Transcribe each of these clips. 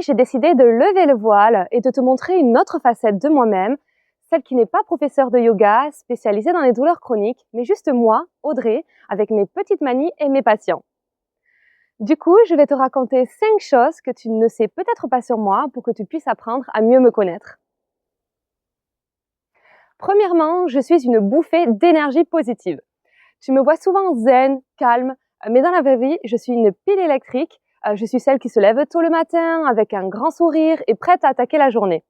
Aujourd'hui, j'ai décidé de lever le voile et de te montrer une autre facette de moi-même, celle qui n'est pas professeure de yoga, spécialisée dans les douleurs chroniques, mais juste moi, Audrey, avec mes petites manies et mes patients. Du coup, je vais te raconter 5 choses que tu ne sais peut-être pas sur moi pour que tu puisses apprendre à mieux me connaître. Premièrement, je suis une bouffée d'énergie positive. Tu me vois souvent zen, calme, mais dans la vraie vie, je suis une pile électrique. Je suis celle qui se lève tôt le matin avec un grand sourire et prête à attaquer la journée.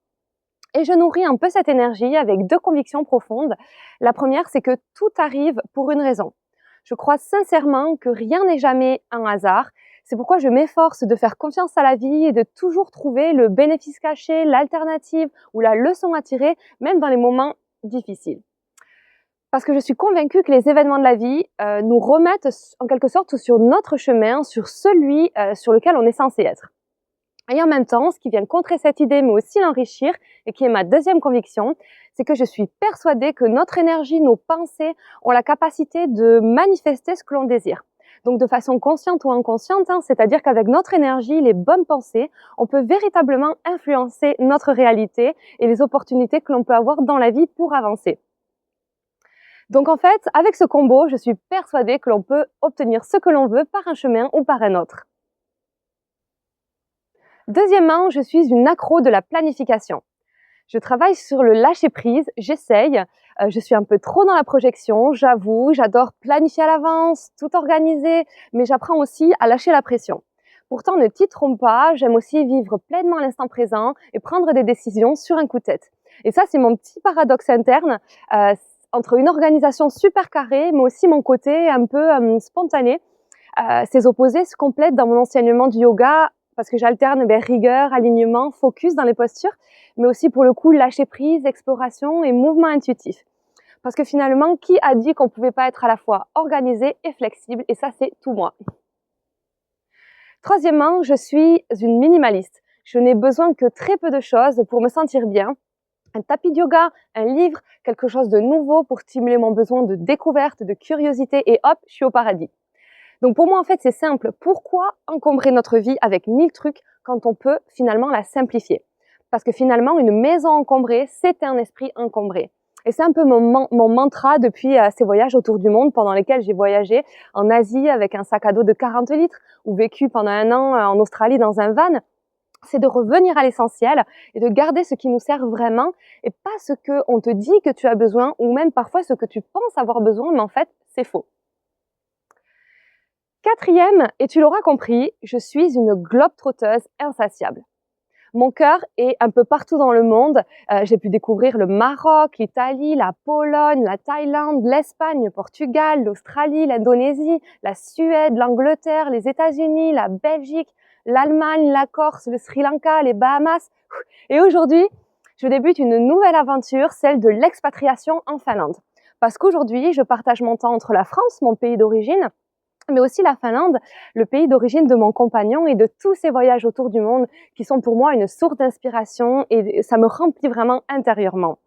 Et je nourris un peu cette énergie avec 2 convictions profondes. La première, c'est que tout arrive pour une raison. Je crois sincèrement que rien n'est jamais un hasard. C'est pourquoi je m'efforce de faire confiance à la vie et de toujours trouver le bénéfice caché, l'alternative ou la leçon à tirer, même dans les moments difficiles. Parce que je suis convaincue que les événements de la vie nous remettent en quelque sorte sur notre chemin, sur celui sur lequel on est censé être. Et en même temps, ce qui vient contrer cette idée, mais aussi l'enrichir, et qui est ma deuxième conviction, c'est que je suis persuadée que notre énergie, nos pensées ont la capacité de manifester ce que l'on désire. Donc de façon consciente ou inconsciente, c'est-à-dire qu'avec notre énergie, les bonnes pensées, on peut véritablement influencer notre réalité et les opportunités que l'on peut avoir dans la vie pour avancer. Donc en fait, avec ce combo, je suis persuadée que l'on peut obtenir ce que l'on veut par un chemin ou par un autre. Deuxièmement, je suis une accro de la planification. Je travaille sur le lâcher-prise, j'essaye, je suis un peu trop dans la projection, j'avoue, j'adore planifier à l'avance, tout organiser, mais j'apprends aussi à lâcher la pression. Pourtant, ne t'y trompe pas, j'aime aussi vivre pleinement l'instant présent et prendre des décisions sur un coup de tête. Et ça, c'est mon petit paradoxe interne, entre une organisation super carrée, mais aussi mon côté un peu spontané. Ces opposés se complètent dans mon enseignement du yoga parce que j'alterne rigueur, alignement, focus dans les postures, mais aussi pour le coup lâcher prise, exploration et mouvement intuitif. Parce que finalement, qui a dit qu'on ne pouvait pas être à la fois organisé et flexible? Et ça, c'est tout moi. Troisièmement, je suis une minimaliste. Je n'ai besoin que très peu de choses pour me sentir bien. Un tapis de yoga, un livre, quelque chose de nouveau pour stimuler mon besoin de découverte, de curiosité et hop, je suis au paradis. Donc pour moi, en fait, c'est simple. Pourquoi encombrer notre vie avec 1000 trucs quand on peut finalement la simplifier? Parce que finalement, une maison encombrée, c'est un esprit encombré. Et c'est un peu mon mantra depuis ces voyages autour du monde pendant lesquels j'ai voyagé en Asie avec un sac à dos de 40 litres ou vécu pendant 1 an en Australie dans un van. C'est de revenir à l'essentiel et de garder ce qui nous sert vraiment et pas ce qu'on te dit que tu as besoin ou même parfois ce que tu penses avoir besoin, mais en fait, c'est faux. Quatrième, et tu l'auras compris, je suis une globe-trotteuse insatiable. Mon cœur est un peu partout dans le monde. J'ai pu découvrir le Maroc, l'Italie, la Pologne, la Thaïlande, l'Espagne, le Portugal, l'Australie, l'Indonésie, la Suède, l'Angleterre, les États-Unis, la Belgique, l'Allemagne, la Corse, le Sri Lanka, les Bahamas. Et aujourd'hui, je débute une nouvelle aventure, celle de l'expatriation en Finlande. Parce qu'aujourd'hui, je partage mon temps entre la France, mon pays d'origine, mais aussi la Finlande, le pays d'origine de mon compagnon et de tous ces voyages autour du monde qui sont pour moi une source d'inspiration et ça me remplit vraiment intérieurement.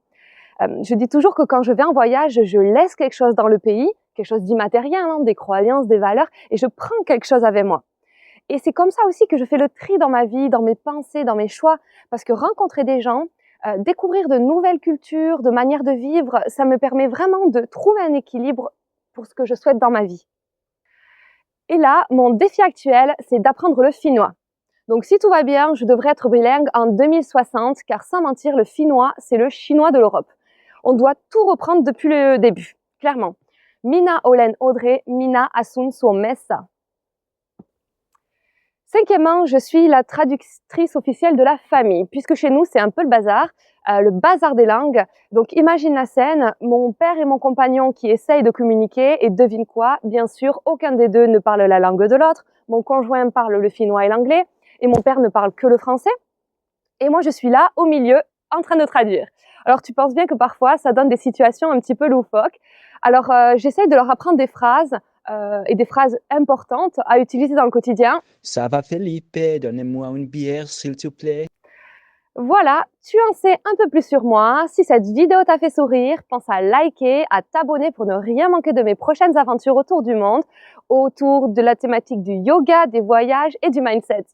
Je dis toujours que quand je vais en voyage, je laisse quelque chose dans le pays, quelque chose d'immatériel, des croyances, des valeurs, et je prends quelque chose avec moi. Et c'est comme ça aussi que je fais le tri dans ma vie, dans mes pensées, dans mes choix, parce que rencontrer des gens, découvrir de nouvelles cultures, de manières de vivre, ça me permet vraiment de trouver un équilibre pour ce que je souhaite dans ma vie. Et là, mon défi actuel, c'est d'apprendre le finnois. Donc si tout va bien, je devrais être bilingue en 2060, car sans mentir, le finnois, c'est le chinois de l'Europe. On doit tout reprendre depuis le début, clairement. Minä olen Audrey, minä asun Suomessa. Cinquièmement, je suis la traductrice officielle de la famille, puisque chez nous, c'est un peu le bazar des langues. Donc imagine la scène, mon père et mon compagnon qui essayent de communiquer, et devine quoi, bien sûr, aucun des deux ne parle la langue de l'autre. Mon conjoint parle le finnois et l'anglais, et mon père ne parle que le français. Et moi, je suis là, au milieu, en train de traduire. Alors tu penses bien que parfois, ça donne des situations un petit peu loufoques. Alors j'essaie de leur apprendre des phrases, et des phrases importantes à utiliser dans le quotidien. Ça va Felipe, donnez-moi une bière s'il te plaît. Voilà, tu en sais un peu plus sur moi. Si cette vidéo t'a fait sourire, pense à liker, à t'abonner pour ne rien manquer de mes prochaines aventures autour du monde, autour de la thématique du yoga, des voyages et du mindset.